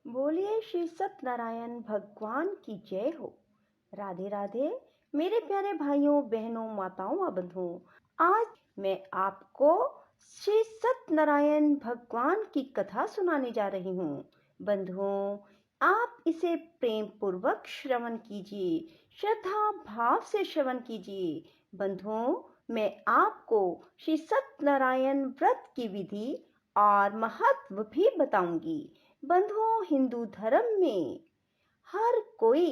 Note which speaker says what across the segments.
Speaker 1: बोलिए श्री सत्यनारायण भगवान की जय हो। राधे राधे मेरे प्यारे भाइयों बहनों माताओं व बंधुओं। आज मैं आपको श्री सत्यनारायण भगवान की कथा सुनाने जा रही हूँ। बंधुओं, आप इसे प्रेम पूर्वक श्रवण कीजिए, श्रद्धा भाव से श्रवण कीजिए। बंधुओं, मैं आपको श्री सत्यनारायण व्रत की विधि और महत्व भी बताऊंगी। बंधुओं, हिंदू धर्म में हर कोई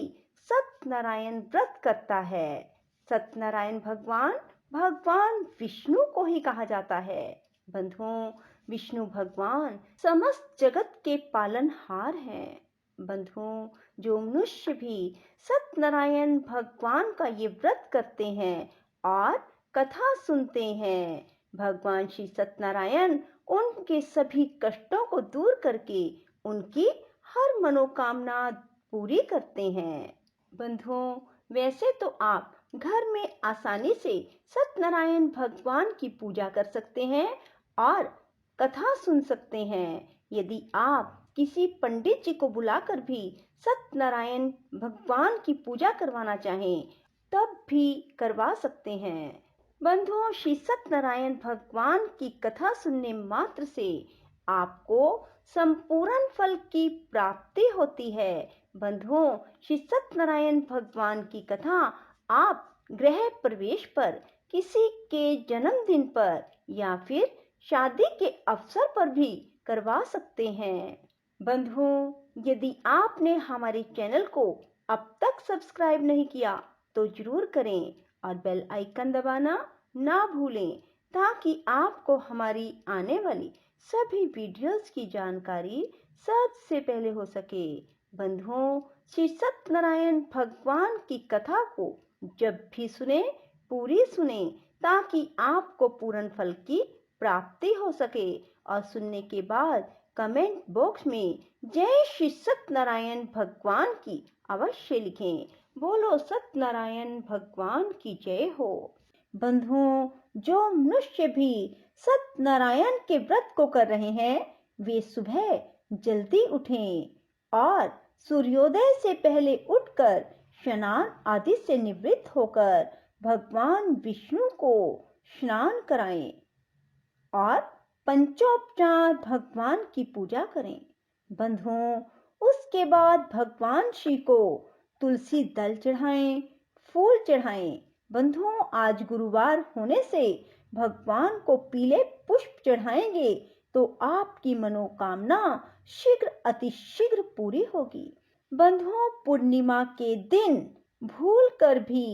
Speaker 1: सत्यनारायण व्रत करता है। सत्यनारायण भगवान भगवान विष्णु को ही कहा जाता है। बंधुओं, विष्णु भगवान समस्त जगत के पालनहार हैं। बंधुओं, जो मनुष्य भी सत्यनारायण भगवान का ये व्रत करते हैं और कथा सुनते हैं, भगवान श्री सत्यनारायण उनके सभी कष्टों को दूर करके उनकी हर मनोकामना पूरी करते हैं। बंधुओं, वैसे तो आप घर में आसानी से सत्यनारायण भगवान की पूजा कर सकते हैं और कथा सुन सकते हैं। यदि आप किसी पंडित जी को बुलाकर भी सत्यनारायण भगवान की पूजा करवाना चाहें, तब भी करवा सकते हैं। बंधुओं, श्री सत्यनारायण भगवान की कथा सुनने मात्र से आपको संपूर्ण फल की प्राप्ति होती है। बंधुओं, श्री सत्यनारायण भगवान की कथा आप गृह प्रवेश पर, किसी के जन्मदिन पर या फिर शादी के अवसर पर भी करवा सकते हैं। बंधुओं, यदि आपने हमारे चैनल को अब तक सब्सक्राइब नहीं किया तो जरूर करें और बेल आइकन दबाना ना भूलें, ताकि आपको हमारी आने वाली सभी वीडियोस की जानकारी सबसे पहले हो सके। बंधुओं, श्री सत्यनारायण भगवान की कथा को जब भी सुने, पूरी सुने, ताकि आपको पूर्ण फल की प्राप्ति हो सके। और सुनने के बाद कमेंट बॉक्स में जय श्री सत्यनारायण भगवान की अवश्य लिखें। बोलो सत्यनारायण भगवान की जय हो। बंधुओं, जो मनुष्य भी सत्यनारायण के व्रत को कर रहे हैं, वे सुबह जल्दी उठें और सूर्योदय से पहले उठकर स्नान आदि से निवृत्त होकर भगवान विष्णु को स्नान कराएं और पंचोपचार भगवान की पूजा करें। बंधुओं, उसके बाद भगवान श्री को तुलसी दल चढ़ाएं, फूल चढ़ाएं। बंधुओं, आज गुरुवार होने से भगवान को पीले पुष्प चढ़ाएंगे तो आपकी मनोकामना शीघ्र अतिशीघ्र पूरी होगी। बंधुओं, पूर्णिमा के दिन भूल कर भी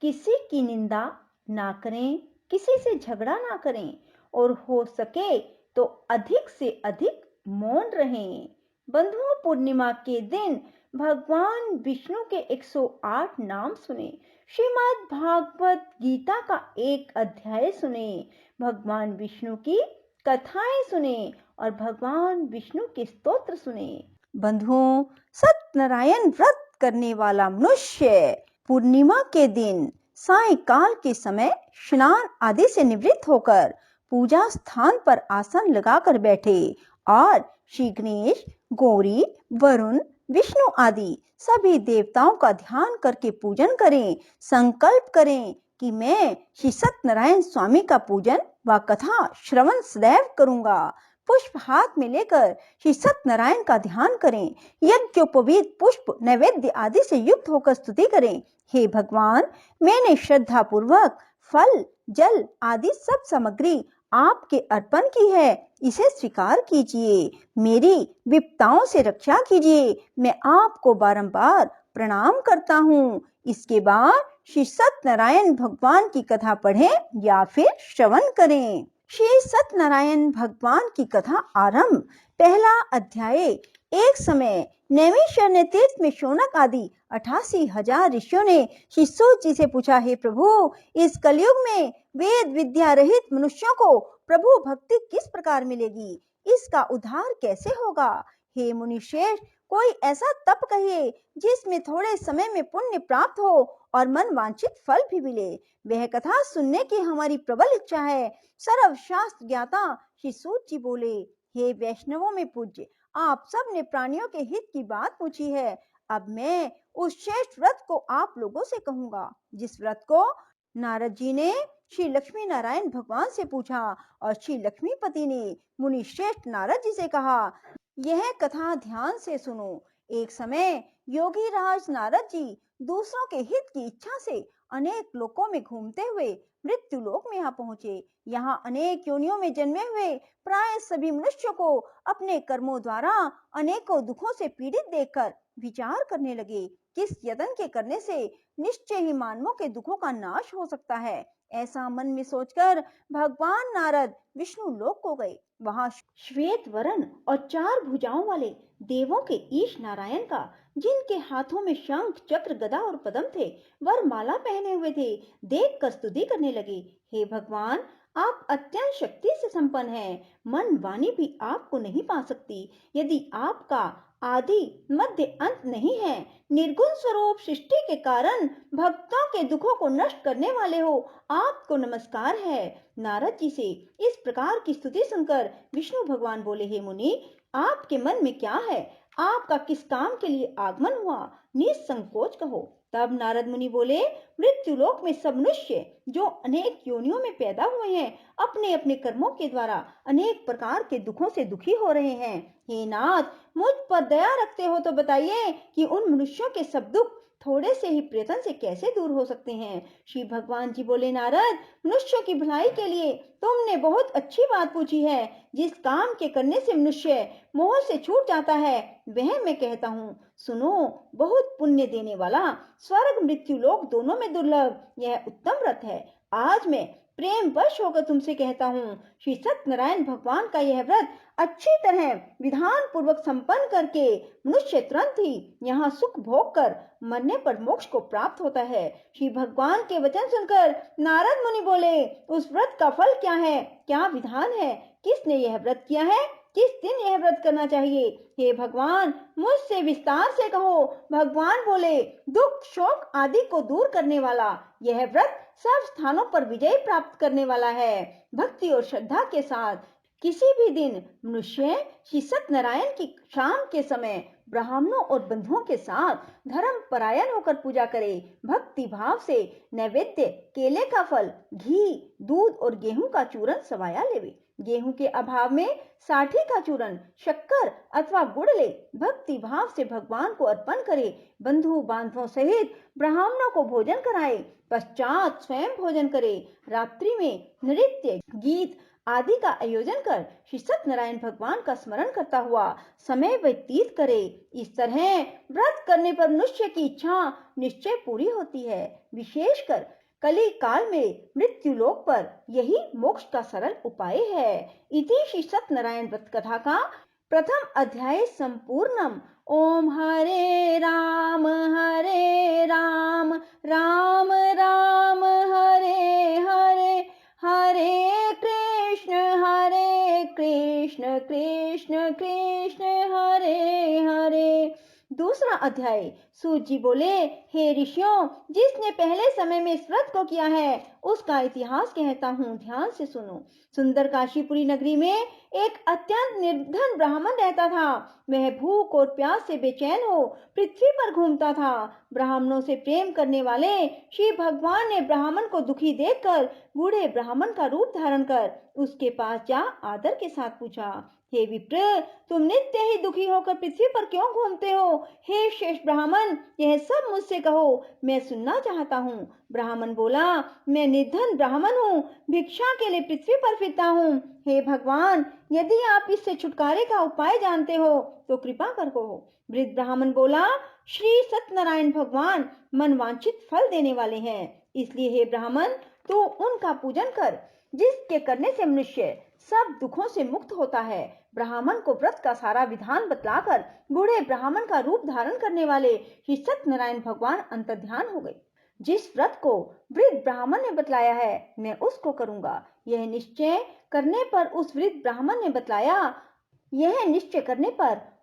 Speaker 1: किसी की निंदा ना करें, किसी से झगड़ा ना करें और हो सके तो अधिक से अधिक मौन रहें। बंधुओं, पूर्णिमा के दिन भगवान विष्णु के 108 नाम सुने, श्रीमद् भागवत गीता का एक अध्याय सुने, भगवान विष्णु की कथाएं सुने और भगवान विष्णु के स्तोत्र सुने। बंधुओं, सत्यनारायण व्रत करने वाला मनुष्य पूर्णिमा के दिन सायंकाल के समय स्नान आदि से निवृत्त होकर पूजा स्थान पर आसन लगाकर बैठे और श्री गणेश, गौरी, वरुण, विष्णु आदि सभी देवताओं का ध्यान करके पूजन करें। संकल्प करें कि मैं श्री सत्यनारायण स्वामी का पूजन व कथा श्रवण सदैव करूंगा। पुष्प हाथ में लेकर श्री सत्यनारायण का ध्यान करें। यज्ञोपवीत पुष्प नैवेद्य आदि से युक्त होकर स्तुति करें। हे भगवान, मैंने श्रद्धा पूर्वक फल, जल आदि सब सामग्री आपके अर्पण की है, इसे स्वीकार कीजिए। मेरी विपदाओं से रक्षा कीजिए। मैं आपको बारंबार प्रणाम करता हूँ। इसके बाद श्री सत्यनारायण भगवान की कथा पढ़ें या फिर श्रवण करें। श्री सत्यनारायण भगवान की कथा आरंभ। पहला अध्याय। एक समय नैमिषारण्य तीर्थ में शौनक आदि 88,000 ऋषियों ने श्री सूत जी से पूछा, हे प्रभु, इस कलयुग में वेद विद्या रहित मनुष्यों को प्रभु भक्ति किस प्रकार मिलेगी? इसका उद्धार कैसे होगा? हे मुनिश्रेष्ठ, कोई ऐसा तप कहिए जिसमें थोड़े समय में पुण्य प्राप्त हो और मन वांछित फल भी मिले। वह कथा सुनने की हमारी प्रबल इच्छा है। सर्व शास्त्र ज्ञाता श्री सूत जी बोले, हे वैष्णवों में पूज्य, आप सब ने प्राणियों के हित की बात पूछी है। अब मैं उस श्रेष्ठ व्रत को आप लोगों से कहूंगा, जिस व्रत को नारद जी ने श्री लक्ष्मी नारायण भगवान से पूछा और श्री लक्ष्मीपति ने मुनि श्रेष्ठ नारद जी से कहा। यह कथा ध्यान से सुनो। एक समय योगी राज नारद जी दूसरों के हित की इच्छा से अनेक लोकों में घूमते हुए मृत्यु लोक में यहाँ पहुंचे। यहाँ अनेक योनियों में जन्मे हुए प्राय सभी मनुष्यों को अपने कर्मों द्वारा अनेकों दुखों से पीड़ित देखकर विचार करने लगे, किस यत्न के करने से निश्चय ही मानवों के दुखों का नाश हो सकता है। ऐसा मन में सोचकर भगवान नारद विष्णु लोक को गए। वहां श्वेत वर्ण और 4 भुजाओं वाले देवों के ईश नारायण का, जिनके हाथों में शंख चक्र गदा और पद्म थे, वरमाला पहने हुए थे, देखकर स्तुति करने लगे। हे भगवान, आप अत्यंत शक्ति से संपन्न हैं। मन वाणी भी आपको नहीं पा सकती। यदि आपका आदि मध्य अंत नहीं है, निर्गुण स्वरूप सृष्टि के कारण भक्तों के दुखों को नष्ट करने वाले हो, आपको नमस्कार है। नारद जी से इस प्रकार की स्तुति सुनकर विष्णु भगवान बोले, हे मुनि, आपके मन में क्या है? आपका किस काम के लिए आगमन हुआ? निसंकोच कहो। तब नारद मुनि बोले, मृत्यु लोक में सब मनुष्य जो अनेक योनियों में पैदा हुए हैं, अपने अपने कर्मों के द्वारा अनेक प्रकार के दुखों से दुखी हो रहे हैं। हे नाथ, मुझ पर दया रखते हो तो बताइए कि उन मनुष्यों के सब दुख थोड़े से ही प्रयत्न से कैसे दूर हो सकते हैं। श्री भगवान जी बोले, नारद, मनुष्यों की भलाई के लिए तुमने बहुत अच्छी बात पूछी है। जिस काम के करने से मनुष्य मोह से छूट जाता है, वह मैं कहता हूँ। सुनो, बहुत पुण्य देने वाला, स्वर्ग मृत्यु लोक दोनों में दुर्लभ यह उत्तम व्रत है। आज मैं प्रेम वश होकर तुमसे कहता हूँ, श्री सत्यनारायण भगवान का यह व्रत अच्छी तरह विधान पूर्वक संपन्न करके मनुष्य तुरंत ही यहाँ सुख भोग कर मरने पर मोक्ष को प्राप्त होता है। श्री भगवान के वचन सुनकर नारद मुनि बोले, उस व्रत का फल क्या है? क्या विधान है? किसने यह व्रत किया है? किस दिन यह व्रत करना चाहिए? हे भगवान, मुझसे विस्तार से कहो। भगवान बोले, दुख शोक आदि को दूर करने वाला यह व्रत सब स्थानों पर विजय प्राप्त करने वाला है। भक्ति और श्रद्धा के साथ किसी भी दिन मनुष्य श्री सत्यनारायण की शाम के समय ब्राह्मणों और बंधुओं के साथ धर्म परायण होकर पूजा करे। भक्ति भाव से नैवेद्य केले का फल, घी, दूध और गेहूं का चूरन सवाया लेवे। गेहूं के अभाव में साठी का चूरन, शक्कर अथवा गुड़ ले भक्ति भाव से भगवान को अर्पण करे। बंधु बांधवों सहित ब्राह्मणों को भोजन कराए, पश्चात स्वयं भोजन करे। रात्रि में नृत्य गीत आदि का आयोजन कर श्री सत्यनारायण भगवान का स्मरण करता हुआ समय व्यतीत करे। इस तरह व्रत करने पर मनुष्य की इच्छा निश्चय पूरी होती है। विशेषकर कली काल में मृत्यु लोक पर यही मोक्ष का सरल उपाय है। इति श्री सत्यनारायण व्रत कथा का प्रथम अध्याय संपूर्णम। ओम हरे राम राम राम हरे हरे, हरे कृष्ण कृष्ण कृष्ण हरे हरे। दूसरा अध्याय। सूत जी बोले, हे ऋषियों, जिसने पहले समय में इस व्रत को किया है उसका इतिहास कहता हूँ, ध्यान से सुनो। सुंदर काशीपुरी नगरी में एक अत्यंत निर्धन ब्राह्मण रहता था। वह भूख और प्यास से बेचैन हो पृथ्वी पर घूमता था। ब्राह्मणों से प्रेम करने वाले श्री भगवान ने ब्राह्मण को दुखी देखकर बूढ़े ब्राह्मण का रूप धारण कर उसके पास जा आदर के साथ पूछा, हे विप्र, तुम नित्य ही दुखी होकर पृथ्वी पर क्यों घूमते हो? हे श्रेष्ठ ब्राह्मण, यह सब मुझसे कहो, मैं सुनना चाहता हूँ। ब्राह्मण बोला, मैं निर्धन ब्राह्मण हूँ, भिक्षा के लिए पृथ्वी पर फिरता हूँ। हे भगवान, यदि आप इससे छुटकारे का उपाय जानते हो तो कृपा कर कहो। वृद्ध ब्राह्मण बोला, श्री सत्यनारायण भगवान मनवांछित फल देने वाले हैं, इसलिए हे ब्राह्मण, तू उनका पूजन कर, जिसके करने से मनुष्य सब दुखों से मुक्त होता है। ब्राह्मण को व्रत का सारा विधान बतलाकर बूढ़े ब्राह्मण का रूप धारण करने वाले श्री सत्यनारायण भगवान अंतर्ध्यान हो गए। जिस व्रत को वृद्ध ब्राह्मण ने बतलाया है मैं उसको करूंगा। यह निश्चय करने पर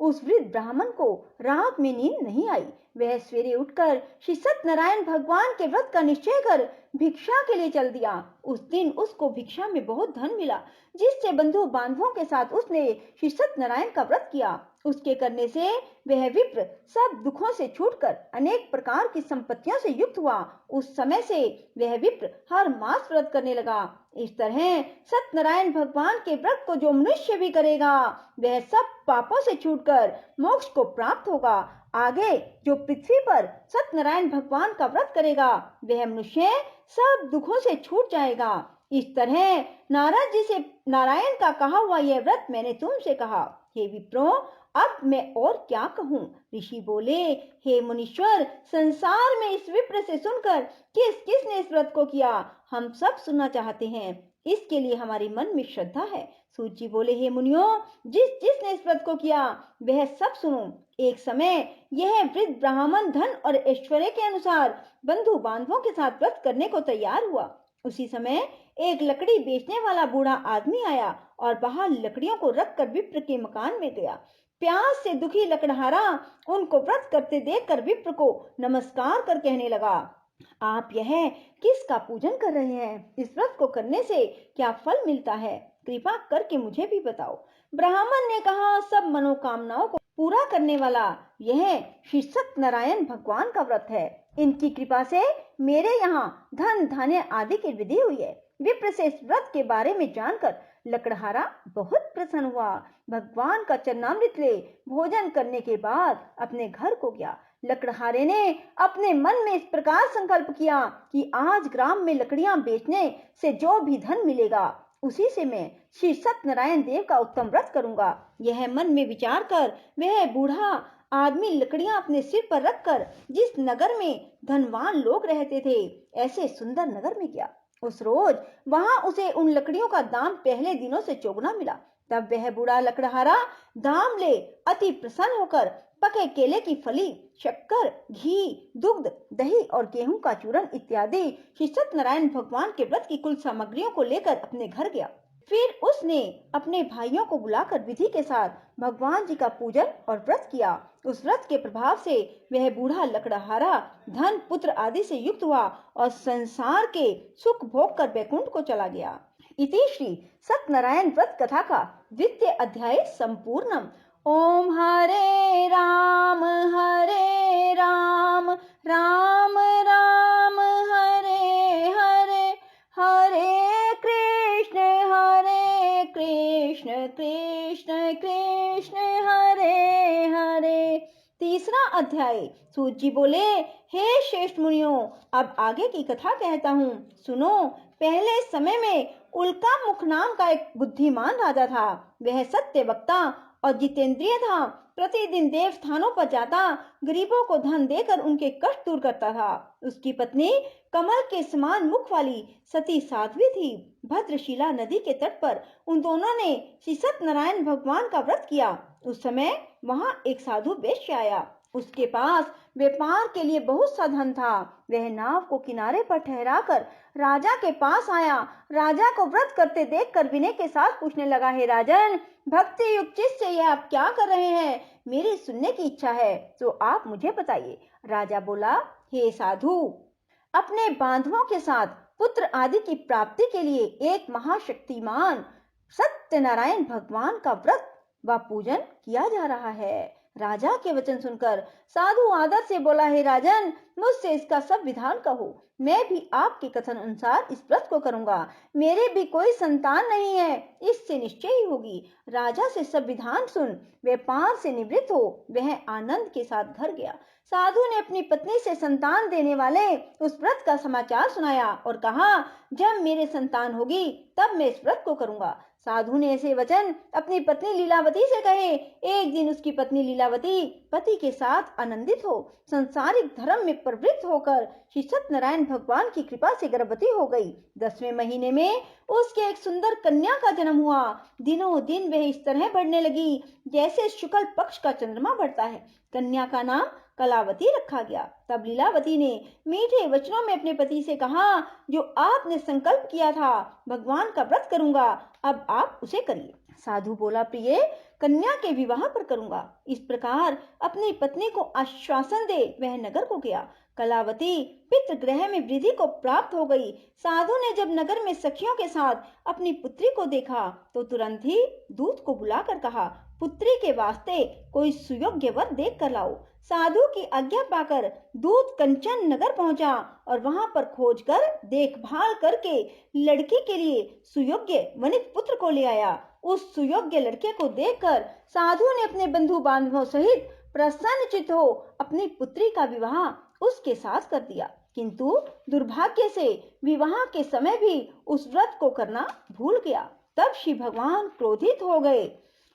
Speaker 1: उस वृद्ध ब्राह्मण को रात में नींद नहीं आई। वह सवेरे उठकर श्री सत्यनारायण भगवान के व्रत का निश्चय कर भिक्षा के लिए चल दिया। उस दिन उसको भिक्षा में बहुत धन मिला, जिससे बंधु बांधवों के साथ उसने श्री सत्यनारायण का व्रत किया। उसके करने से वह विप्र सब दुखों से छूटकर अनेक प्रकार की संपत्तियों से युक्त हुआ। उस समय से वह विप्र हर मास व्रत करने लगा। इस तरह सत्यनारायण भगवान के व्रत को जो मनुष्य भी करेगा वह सब पापों से छूटकर मोक्ष को प्राप्त होगा। आगे जो पृथ्वी पर सत्यनारायण भगवान का व्रत करेगा वह मनुष्य सब दुखों से छूट जाएगा। इस तरह नारद जी से नारायण का कहा हुआ यह व्रत मैंने तुमसे कहा। हे विप्रो, अब मैं और क्या कहूँ। ऋषि बोले, हे मुनीश्वर, संसार में इस विप्र से सुनकर किस किसने इस व्रत को किया, हम सब सुनना चाहते हैं। इसके लिए हमारे मन में श्रद्धा है। सूत जी बोले, हे मुनियों, जिस जिसने इस व्रत को किया वह सब सुनो। एक समय यह वृद्ध ब्राह्मण धन और ऐश्वर्य के अनुसार बंधु बांधवों के साथ व्रत करने को तैयार हुआ। उसी समय एक लकड़ी बेचने वाला बूढ़ा आदमी आया और बाहर लकड़ियों को रखकर विप्र के मकान में गया। प्यास से दुखी लकड़हारा उनको व्रत करते देखकर विप्र को नमस्कार कर कहने लगा, आप यह किसका पूजन कर रहे हैं? इस व्रत को करने से क्या फल मिलता है? कृपा करके मुझे भी बताओ। ब्राह्मण ने कहा, सब मनोकामनाओं को पूरा करने वाला यह श्री सत्यनारायण भगवान का व्रत है। इनकी कृपा से मेरे यहाँ धन धान्य आदि की वृद्धि हुई है। विप्र से इस व्रत के बारे में जानकर लकड़हारा बहुत प्रसन्न हुआ। भगवान का चरणामृत ले भोजन करने के बाद अपने घर को गया। लकड़हारे ने अपने मन में इस प्रकार संकल्प किया कि आज ग्राम में लकड़ियां बेचने से जो भी धन मिलेगा उसी से मैं श्री सत्यनारायण देव का उत्तम व्रत करूंगा। यह मन में विचार कर वह बूढ़ा आदमी लकड़ियां अपने सिर पर रखकर जिस नगर में धनवान लोग रहते थे ऐसे सुंदर नगर में गया। उस रोज वहां उसे उन लकड़ियों का दाम पहले दिनों से चौगुना मिला। तब वह बूढ़ा लकड़हारा दाम ले अति प्रसन्न होकर पके केले की फली, शक्कर, घी, दुग्ध, दही और गेहूं का चूर्ण इत्यादि श्री सत्यनारायण भगवान के व्रत की कुल सामग्रियों को लेकर अपने घर गया। फिर उसने अपने भाइयों को बुलाकर विधि के साथ भगवान जी का पूजन और व्रत किया। उस व्रत के प्रभाव से वह बूढ़ा लकड़हारा धन पुत्र आदि से युक्त हुआ और संसार के सुख भोग कर बैकुंठ को चला गया। इति श्री सत्यनारायण व्रत कथा का द्वितीय अध्याय संपूर्णम। ओम हरे राम राम राम हरे हरे, हरे कृष्ण कृष्ण कृष्ण हरे हरे। तीसरा अध्याय। सूत जी बोले, हे श्रेष्ठ मुनियों, अब आगे की कथा कहता हूँ, सुनो। पहले समय में उल्का मुख नाम का एक बुद्धिमान राजा था। वह सत्य वक्ता और जितेंद्रिय था। प्रतिदिन देव स्थानों पर जाता, गरीबों को धन देकर उनके कष्ट दूर करता था। उसकी पत्नी कमल के समान मुख वाली सती साध्वी थी। भद्रशिला नदी के तट पर उन दोनों ने श्री सत्यनारायण भगवान का व्रत किया। उस समय वहां एक साधु वैश्य आया। उसके पास व्यापार के लिए बहुत सा धन था। वह नाव को किनारे पर ठहराकर राजा के पास आया। राजा को व्रत करते देखकर विनय के साथ पूछने लगा, हे राजन, भक्ति युक्त चित्त से यह आप क्या कर रहे हैं? मेरी सुनने की इच्छा है तो आप मुझे बताइए। राजा बोला, हे साधु, अपने बांधवों के साथ पुत्र आदि की प्राप्ति के लिए एक महाशक्तिमान सत्यनारायण भगवान का व्रत व पूजन किया जा रहा है। राजा के वचन सुनकर साधु आदर से बोला, हे राजन, मुझसे इसका सब विधान कहो। मैं भी आपके कथन अनुसार इस व्रत को करूंगा। मेरे भी कोई संतान नहीं है, इससे निश्चय ही होगी। राजा से सब विधान सुन व्यापार से निवृत्त हो वह आनंद के साथ घर गया। साधु ने अपनी पत्नी से संतान देने वाले उस व्रत का समाचार सुनाया और कहा, जब मेरे संतान होगी तब मैं इस व्रत को करूंगा। साधु ने ऐसे वचन अपनी पत्नी लीलावती से कहे। एक दिन उसकी पत्नी लीलावती पति के साथ आनंदित हो संसारिक धर्म में प्रवृत्त होकर श्री सत्यनारायण भगवान की कृपा से गर्भवती हो गई। 10वें महीने में उसके एक सुंदर कन्या का जन्म हुआ। दिनों दिन वह इस तरह बढ़ने लगी जैसे शुक्ल पक्ष का चंद्रमा बढ़ता है। कन्या का नाम कलावती रखा गया। तब लीलावती ने मीठे वचनों में अपने पति से कहा, जो आपने संकल्प किया था भगवान का व्रत करूंगा, अब आप उसे करिए। साधु बोला, प्रिय, कन्या के विवाह पर करूंगा। इस प्रकार अपनी पत्नी को आश्वासन दे वह नगर को गया। कलावती पितृगृह में वृद्धि को प्राप्त हो गई। साधु ने जब नगर में सखियों के साथ अपनी पुत्री को देखा तो तुरंत ही दूत को बुलाकर कहा, पुत्री के वास्ते कोई सुयोग्य वर देख कर लाओ। साधु की आज्ञा पाकर दूत कंचन नगर पहुंचा और वहां पर खोज कर देखभाल करके लड़की के लिए सुयोग्य वनित पुत्र को ले आया। उस सुयोग्य लड़के को देखकर साधु ने अपने बंधु बांधवों सहित प्रसन्नचित्त हो अपनी पुत्री का विवाह उसके साथ कर दिया। किंतु दुर्भाग्य से विवाह के समय भी उस व्रत को करना भूल गया। तब श्री भगवान क्रोधित हो गए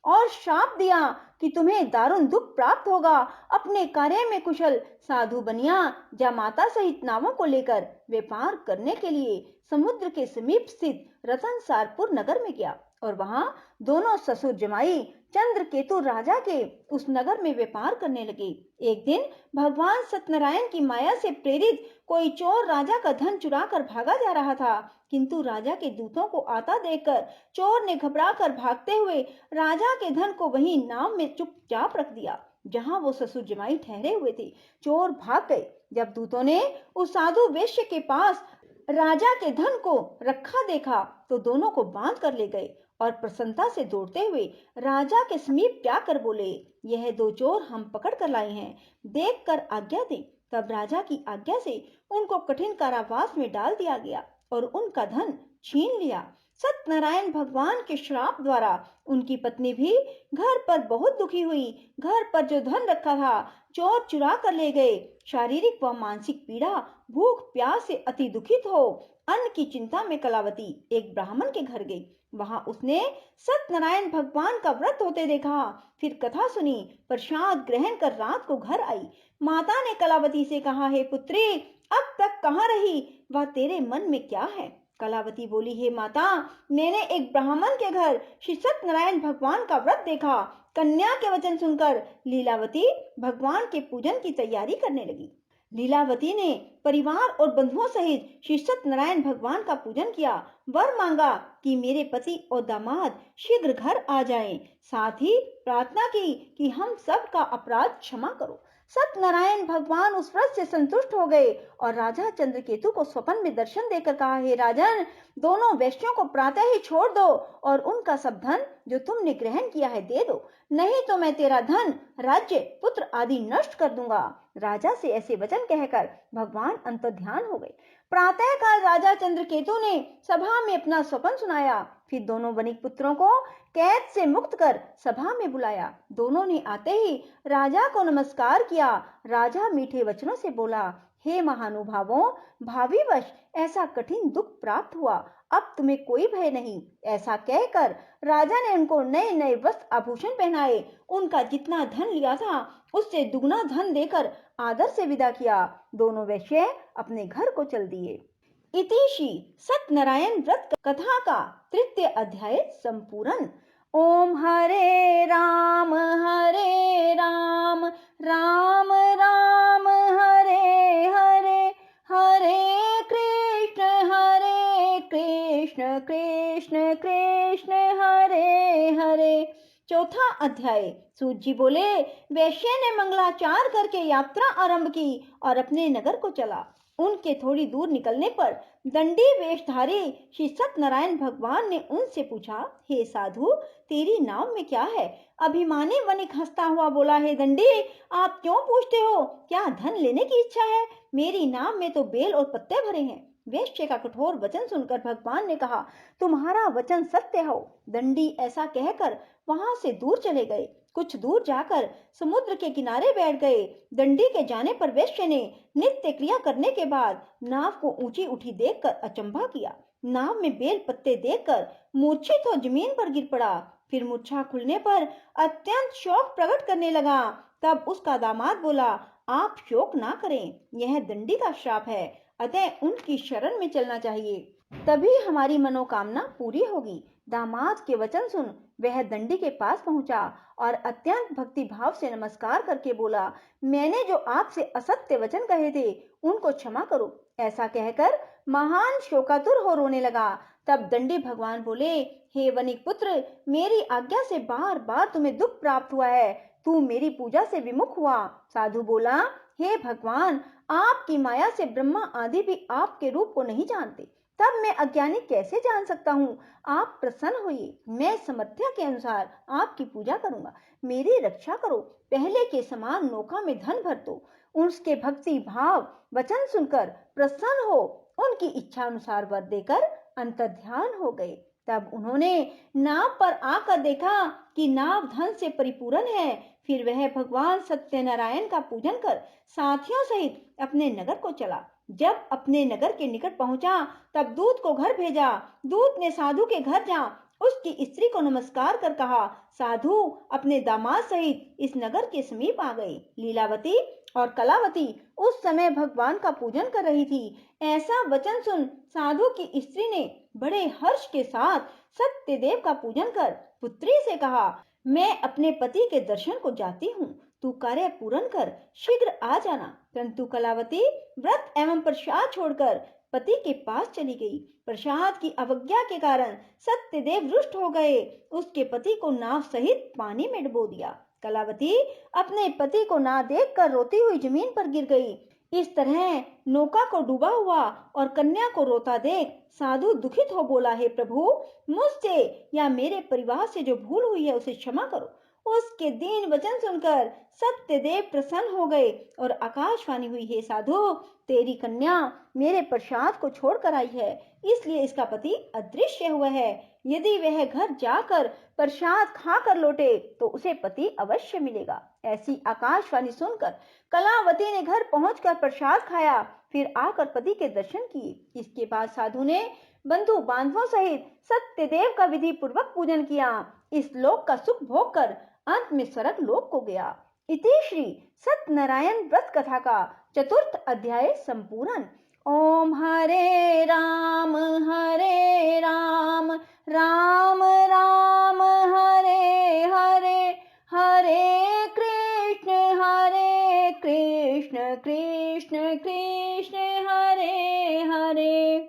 Speaker 1: और शाप दिया कि तुम्हें दारुण दुख प्राप्त होगा। अपने कार्य में कुशल साधु बनिया जामाता सहित नावों को लेकर व्यापार करने के लिए समुद्र के समीप स्थित रतनसारपुर नगर में गया और वहां दोनों ससुर जमाई चंद्रकेतु राजा के उस नगर में व्यापार करने लगे। एक दिन भगवान सत्यनारायण की माया से प्रेरित कोई चोर राजा का धन चुरा कर भागा जा रहा था, किंतु राजा के दूतों को आता देखकर चोर ने घबराकर भागते हुए राजा के धन को वहीं नाव में चुपचाप रख दिया जहां वो ससुर जमाई ठहरे हुए थे। चोर भाग गए। जब दूतों ने उस साधु वैश्य के पास राजा के धन को रखा देखा तो दोनों को बांध कर ले गए और प्रसन्नता से दौड़ते हुए राजा के समीप जाकर बोले, यह दो चोर हम पकड़ कर लाए हैं, देख कर आज्ञा दे। तब राजा की आज्ञा से उनको कठिन कारावास में डाल दिया गया और उनका धन छीन लिया। सत्यनारायण भगवान के श्राप द्वारा उनकी पत्नी भी घर पर बहुत दुखी हुई। घर पर जो धन रखा था चोर चुरा कर ले गए। शारीरिक व मानसिक पीड़ा, भूख प्यास से अति दुखित हो अन्न की चिंता में कलावती एक ब्राह्मण के घर गई। वहां उसने सत्यनारायण भगवान का व्रत होते देखा। फिर कथा सुनी, प्रसाद ग्रहण कर रात को घर आई। माता ने कलावती से कहा, हे पुत्री, अब तक कहाँ रही, वह तेरे मन में क्या है? कलावती बोली, हे माता, मैंने एक ब्राह्मण के घर श्री सत्यनारायण भगवान का व्रत देखा। कन्या के वचन सुनकर लीलावती भगवान के पूजन की तैयारी करने लगी। लीलावती ने परिवार और बंधुओं सहित श्री सत्यनारायण भगवान का पूजन किया। वर मांगा कि मेरे पति और दामाद शीघ्र घर आ जाएं। साथ ही प्रार्थना की कि हम सब का अपराध क्षमा करो। सत्यनारायण भगवान उस व्रत से संतुष्ट हो गए और राजा चंद्रकेतु को स्वप्न में दर्शन देकर कहा, हे राजन, दोनों वैश्यों को प्रातः ही छोड़ दो और उनका सब धन जो तुमने ग्रहण किया है दे दो, नहीं तो मैं तेरा धन, राज्य, पुत्र आदि नष्ट कर दूंगा। राजा से ऐसे वचन कहकर भगवान अंतर्ध्यान हो गए। प्रातः काल राजा चंद्रकेतु ने सभा में अपना स्वप्न सुनाया। फिर दोनों वणिक पुत्रों को कैद से मुक्त कर सभा में बुलाया। दोनों ने आते ही राजा को नमस्कार किया। राजा मीठे वचनों से बोला, हे महानुभावों, भावीवश ऐसा कठिन दुख प्राप्त हुआ, अब तुम्हें कोई भय नहीं। ऐसा कहकर राजा ने उनको नए नए वस्त्र आभूषण पहनाए। उनका जितना धन लिया था उससे दुगना धन देकर आदर से विदा किया। दोनों वैश्य अपने घर को चल दिए। इतिश्री सत्यनारायण व्रत कथा का तृतीय अध्याय संपूर्ण। ओम हरे राम राम राम हरे हरे, हरे कृष्ण कृष्ण कृष्ण हरे हरे। चौथा अध्याय। सूत जी बोले, वैश्य ने मंगलाचार करके यात्रा आरंभ की और अपने नगर को चला। उनके थोड़ी दूर निकलने पर दंडी वेशधारी श्री सत्यनारायण भगवान ने उनसे पूछा, हे साधु, तेरी नाव में क्या है? अभिमानी वणिक हंसता हुआ बोला, हे दंडी, आप क्यों पूछते हो? क्या धन लेने की इच्छा है? मेरी नाव में तो बेल और पत्ते भरे हैं। वैश्य का कठोर वचन सुनकर भगवान ने कहा, तुम्हारा वचन सत्य हो। दंडी ऐसा कहकर वहां से दूर चले गए। कुछ दूर जाकर समुद्र के किनारे बैठ गए। दंडी के जाने पर वैश्य ने नित्य क्रिया करने के बाद नाव को ऊंची उठी देखकर अचंभा किया। नाव में बेल पत्ते देखकर मूर्छित हो जमीन पर गिर पड़ा। फिर मूर्छा खुलने पर अत्यंत शोक प्रकट करने लगा। तब उसका दामाद बोला, आप शोक ना करें, यह दंडी का श्राप है, अतः उनकी शरण में चलना चाहिए, तभी हमारी मनोकामना पूरी होगी। दामाद के वचन सुन वह दंडी के पास पहुंचा और अत्यंत भक्ति भाव से नमस्कार करके बोला, मैंने जो आपसे असत्य वचन कहे थे उनको क्षमा करो। ऐसा कहकर महान शोकातुर हो रोने लगा। तब दंडी भगवान बोले, हे वनिक पुत्र, मेरी आज्ञा से बार बार तुम्हें दुख प्राप्त हुआ है, तू मेरी पूजा से विमुख हुआ। साधु बोला, हे भगवान, आपकी माया से ब्रह्मा आदि भी आपके रूप को नहीं जानते, तब मैं अज्ञानी कैसे जान सकता हूँ। आप प्रसन्न होइए, मैं समर्थ्य के अनुसार आपकी पूजा करूंगा, मेरी रक्षा करो। पहले के समान नौका में धन भर दो। उसके भक्ति भाव वचन सुनकर प्रसन्न हो उनकी इच्छा अनुसार वर देकर अंतर्ध्यान हो गए। तब उन्होंने नाव पर आकर देखा कि नाव धन से परिपूर्ण है। फिर वह भगवान सत्यनारायण का पूजन कर साथियों सहित अपने नगर को चला। जब अपने नगर के निकट पहुंचा तब दूत को घर भेजा। दूत ने साधु के घर जा उसकी स्त्री को नमस्कार कर कहा, साधु अपने दामाद सहित इस नगर के समीप आ गए। लीलावती और कलावती उस समय भगवान का पूजन कर रही थी। ऐसा वचन सुन साधु की स्त्री ने बड़े हर्ष के साथ सत्यदेव का पूजन कर पुत्री से कहा, मैं अपने पति के दर्शन को जाती हूँ, तू कार्य पूर्ण कर शीघ्र आ जाना। परंतु कलावती व्रत एवं प्रसाद छोड़कर पति के पास चली गई। प्रसाद की अवज्ञा के कारण सत्यदेव रुष्ट हो गए। उसके पति को नाव सहित पानी में डुबो दिया। कलावती अपने पति को ना देखकर रोती हुई जमीन पर गिर गई। इस तरह नौका को डूबा हुआ और कन्या को रोता देख साधु दुखित हो बोला, हे प्रभु, मुझसे या मेरे परिवार से जो भूल हुई है उसे क्षमा करो। उसके दीन वचन सुनकर सत्यदेव प्रसन्न हो गए और आकाशवाणी हुई, हे साधु, तेरी कन्या मेरे प्रसाद को छोड़कर आई है, इसलिए इसका पति अदृश्य हुआ है। यदि वह घर जाकर प्रसाद खाकर लौटे तो उसे पति अवश्य मिलेगा। ऐसी आकाशवाणी सुनकर कलावती ने घर पहुंचकर प्रसाद खाया, फिर आकर पति के दर्शन किए। इसके बाद साधु ने बंधु बांधवों सहित सत्यदेव का विधि पूर्वक पूजन किया। इस लोक का सुख भोग कर अंत में स्वर्ग लोक को गया। इति श्री सत्यनारायण व्रत कथा का चतुर्थ अध्याय संपूर्ण। ओम हरे राम राम राम हरे हरे, हरे कृष्ण कृष्ण कृष्ण हरे हरे।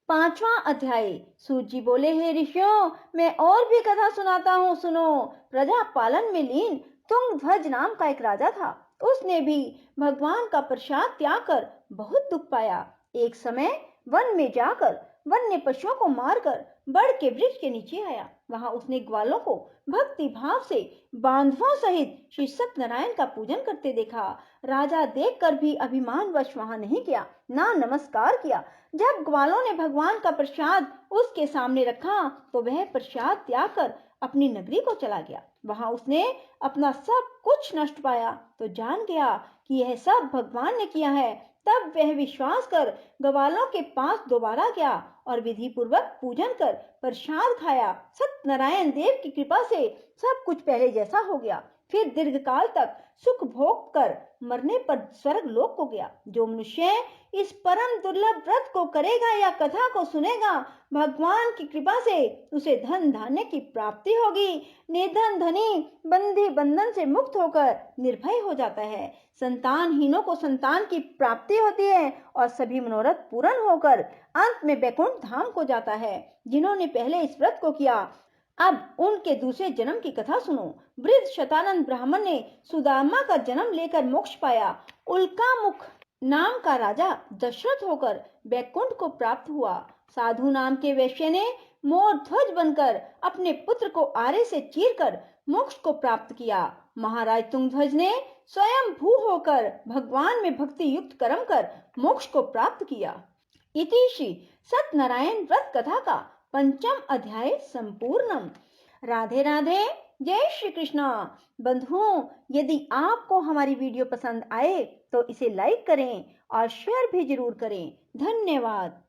Speaker 1: पांचवा अध्याय। सूत जी बोले, हे ऋषियों, मैं और भी कथा सुनाता हूँ, सुनो। प्रजा पालन में लीन तुंगध्वज नाम का एक राजा था। उसने भी भगवान का प्रसाद त्याग कर बहुत दुख पाया। एक समय वन में जाकर वन्य पशुओं को मारकर बड़ के वृक्ष के नीचे आया। वहां उसने ग्वालों को भक्ति भाव से बांधवों सहित श्री सत्यनारायण का पूजन करते देखा। राजा देखकर भी अभिमानवश वहां नहीं गया, ना नमस्कार किया। जब ग्वालों ने भगवान का प्रसाद उसके सामने रखा तो वह प्रसाद त्याग कर अपनी नगरी को चला गया। वहां उसने अपना सब कुछ नष्ट पाया तो जान गया कि यह सब भगवान ने किया है। तब वह विश्वास कर ग्वालों के पास दोबारा गया और विधि पूर्वक पूजन कर प्रसाद खाया। सत्यनारायण देव की कृपा से सब कुछ पहले जैसा हो गया। फिर दीर्घकाल तक सुख भोग कर मरने पर स्वर्ग लोक को गया। जो मनुष्य इस परम दुर्लभ व्रत को करेगा या कथा को सुनेगा, भगवान की कृपा से उसे धन धान्य की प्राप्ति होगी। निर्धन धनी बंधी बंधन से मुक्त होकर निर्भय हो जाता है। संतानहीनों को संतान की प्राप्ति होती है और सभी मनोरथ पूर्ण होकर अंत में वैकुंठ धाम को जाता है। जिन्होंने पहले इस व्रत को किया, अब उनके दूसरे जन्म की कथा सुनो। वृद्ध शतानंद ब्राह्मण ने सुदामा का जन्म लेकर मोक्ष पाया। उल्कामुख नाम का राजा दशरथ होकर वैकुंठ को प्राप्त हुआ। साधु नाम के वैश्य ने मोर ध्वज बनकर अपने पुत्र को आरे से चीरकर मोक्ष को प्राप्त किया। महाराज तुंगध्वज ने स्वयं भू होकर भगवान में भक्ति युक्त कर्म कर मोक्ष को प्राप्त किया। इति श्री सत्यनारायण व्रत कथा का पंचम अध्याय संपूर्णम। राधे राधे, जय श्री कृष्णा। बंधुओं, यदि आपको हमारी वीडियो पसंद आए तो इसे लाइक करें और शेयर भी जरूर करें। धन्यवाद।